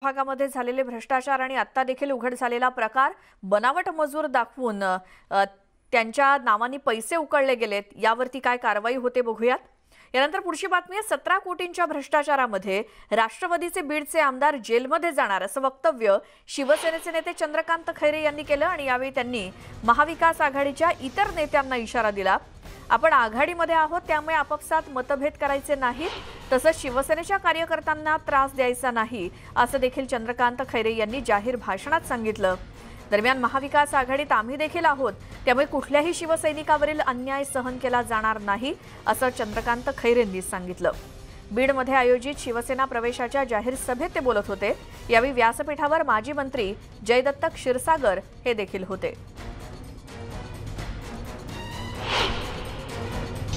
भागामध्ये झालेले भ्रष्टाचार आणि आता देखील उघड झालेला प्रकार बनावट मजूर दाखवून त्यांच्या नावानी पैसे उकळले गेलेत यावरती काय कारवाई होते बघूयात। यानंतर पुढची बातमी आहे 17 कोटींच्या भ्रष्टाचारामध्ये राष्ट्रवादीचे बीडचे आमदार जेलमध्ये जाणार असं वक्तव्य शिवसेनेचे नेते चंद्रकांत खैरे यांनी केलं आणि यावेळी त्यांनी महाविकास आघाडीच्या इतर नेत्यांना इशारा दिला। आपण आघाडीमध्ये आहोत त्यामुळे आपापसात मतभेद करायचे नाहीत तसंच शिवसेनेच्या कार्यकर्त्यांना त्रास द्यायचा नाही असं देखील चंद्रकांत खैरे यांनी जाहीर भाषणात सांगितलं। दरम्यान महाविकास आघाडीत आम्ही देखील आहोत त्यामुळे कुठल्याही शिवसैनिकावरील अन्याय सहन केला जाणार नाही असं चंद्रकांत खैरेंनी सांगितलं। बीडमध्ये आयोजित शिवसेना प्रवेशाच्या जाहीर सभेत ते बोलत होते। यावेळी व्यासपीठावर माजी मंत्री जयदत्त क्षीरसागर हे देखील होते।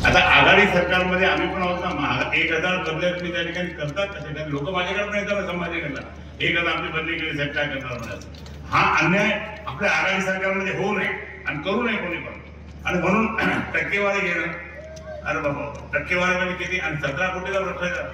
आता आघाडी सरकारमध्ये आम्ही पण आहोत ना। 1000 बदल्या तुम्ही त्या ठिकाणी करतात कसे लोक माझ्याकडे पण येतात समाजाकडे 1000 आमची बदली केली साहेब काय करणार म्हणायचं। हा अन्याय आपल्या आघाडी सरकारमध्ये होऊ नये आणि करू नये कोणी पण। आणि म्हणून टक्केवारी घेणं, अरे बाबा टक्केवारीमध्ये किती आणि 17 कोटीचा भ्रष्टाचार,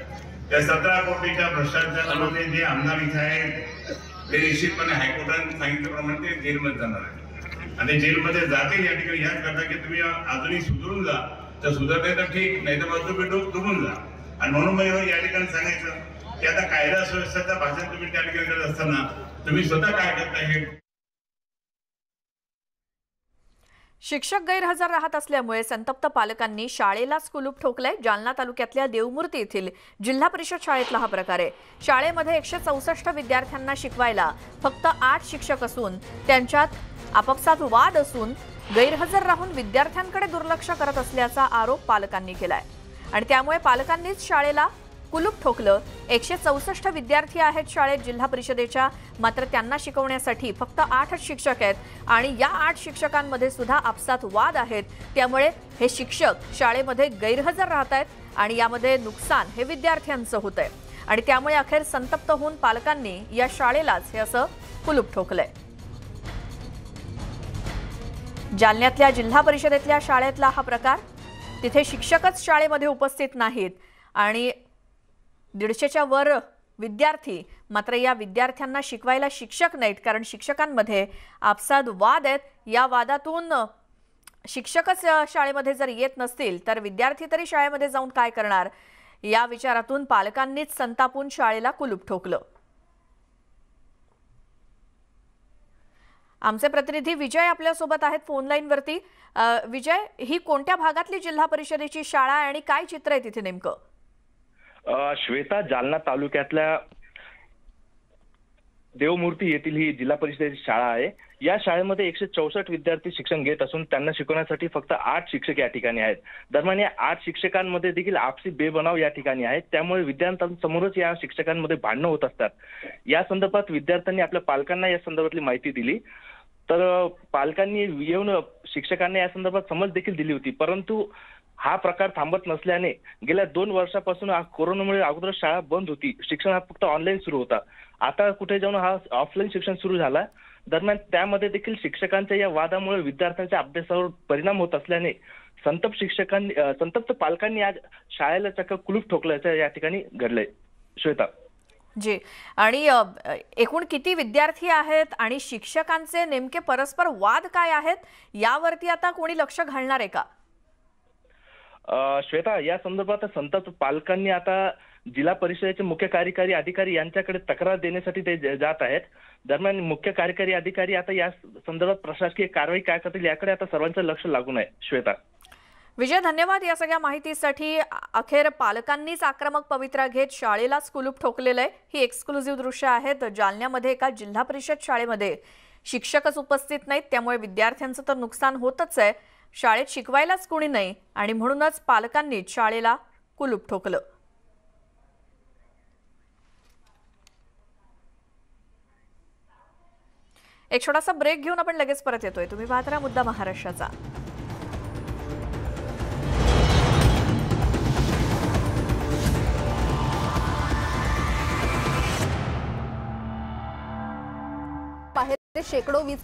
त्या 17 कोटीच्या भ्रष्टाचारामध्ये जे आमदार इथे आहेत ते निश्चितपणे हायकोर्टाने सांगितल्याप्रमाणे ते जेलमध्ये जाणार आहे आणि जेलमध्ये जातील या ठिकाणी ह्याच करता की तुम्ही अजूनही सुधरून जा, तर सुधारते तर ठीक, नाही तर बाजू पेटून डुबून जा। आणि म्हणून मला या ठिकाणी सांगायचं की आता कायदा सुव्यवस्थेचं भाषण तुम्ही त्या ठिकाणी करत असताना तुम्ही स्वतः काय करता हे। शिक्षक गैरहजर राहत असल्यामुळे संतप्त पालकांनी शाळेलाच कुलूप ठोकलंय। जालना तालुक्यातल्या देवमूर्ती येथील जिल्हा परिषद शाळेतला हा प्रकार आहे। शाळेमध्ये 164 विद्यार्थ्यांना शिकवायला फक्त 8 शिक्षक असून त्यांच्यात आपापसात वाद असून गैरहजर राहून विद्यार्थ्यांकडे दुर्लक्ष करत असल्याचा आरोप पालकांनी केलाय आणि त्यामुळे पालकांनीच शाळेला कुलूप ठोकलं। 164 विद्यार्थी आहेत शाळेत जिल्हा परिषदेच्या, मात्र त्यांना शिकवण्यासाठी फक्त 8 शिक्षक आहेत आणि या 8 शिक्षकांमध्ये सुद्धा आपसात वाद आहेत। त्यामुळे हे शिक्षक शाळेमध्ये गैरहजर राहत आहेत आणि यामध्ये नुकसान हे विद्यार्थ्यांचं होतंय आणि त्यामुळे अखेर संतप्त होऊन पालकांनी या शाळेलाच हे असं कुलूप ठोकलंय। जालन्यातल्या जिल्हा परिषदेतल्या शाळेतला हा प्रकार, तिथे शिक्षकच शाळेमध्ये उपस्थित नाहीत आणि 150च्या वर विद्यार्थी, मात्र या विद्यार्थ्यांना शिकवायला शिक्षक नाहीत कारण शिक्षकांमध्ये आपसात वाद आहेत। या वादातून शिक्षकच शाळेमध्ये जर येत नसतील तर विद्यार्थी तरी शाळेमध्ये जाऊन काय करणार, या विचारातून पालकांनीच संतापून शाळेला कुलूप ठोकलं। आमचे प्रतिनिधी विजय आपल्या सोबत आहेत फोन लाईन वरती। विजय, ही कोणत्या भागातली जिल्हा परिषदेची शाळा आहे आणि काय चित्र आहे तिथे नेमकं? श्वेता, जालना तालुक्यातल्या देवमूर्ती येथील ही जिल्हा परिषदेची शाळा आहे। या शाळेमध्ये 164 विद्यार्थी शिक्षण घेत असून त्यांना शिकवण्यासाठी फक्त 8 शिक्षक या ठिकाणी आहेत। दरम्यान या 8 शिक्षकांमध्ये देखील आपसी बेबनाव या ठिकाणी आहेत, त्यामुळे विद्यार्थ्यांसमोरच या शिक्षकांमध्ये भांडणं होत असतात। या संदर्भात विद्यार्थ्यांनी आपल्या पालकांना या संदर्भातली माहिती दिली, तर पालकांनी येऊन शिक्षकांना या संदर्भात समज देखील दिली होती, परंतु हा प्रकार थांबत नसल्याने गेल्या 2 वर्षापासून कोरोनामुळे अगोदर शाळा बंद होती, शिक्षण हा फक्त ऑनलाईन सुरू होता, आता कुठे जाऊन हा ऑफलाईन शिक्षण सुरू झाला। दरम्यान त्यामध्ये देखील शिक्षकांच्या या वादामुळे विद्यार्थ्यांच्या अभ्यासावर परिणाम होत असल्याने संतप्त पालकांनी आज शाळेला चक्क कुलूप ठोकल्याचं या ठिकाणी घडलंय। श्वेता जी, आणि एकूण किती विद्यार्थी आहेत आणि शिक्षकांचे नेमके परस्पर वाद काय आहेत यावरती आता कोणी लक्ष घालणार आहे का? श्वेता, या संदर्भात संतप्त पालकांनी आता जिल्हा परिषदेचे मुख्य कार्यकारी अधिकारी यांच्याकडे तक्रार देण्यासाठी ते जात आहेत। दरम्यान मुख्य कार्यकारी अधिकारी आता या संदर्भात प्रशासकीय कारवाई काय करतील याकडे आता सर्वांचं लक्ष लागून आहे। श्वेता, विजय, धन्यवाद या सगळ्या माहितीसाठी। अखेर पालकांनीच आक्रमक पवित्रा घेत शाळेलाच कुलूप ठोकलेलं आहे। ही एक्सक्लुझिव्ह दृश्य आहेत। जालन्यामध्ये एका जिल्हा परिषद शाळेमध्ये शिक्षकच उपस्थित नाहीत, त्यामुळे विद्यार्थ्यांचं तर नुकसान होतच आहे, शाळेत शिकवायलाच कोणी नाही आणि म्हणूनच पालकांनीच शाळेला कुलूप ठोकलं। एक छोटासा ब्रेक घेऊन आपण लगेच परत येतोय। तुम्ही पाहत राहा मुद्दा महाराष्ट्राचा। शेकडो वीज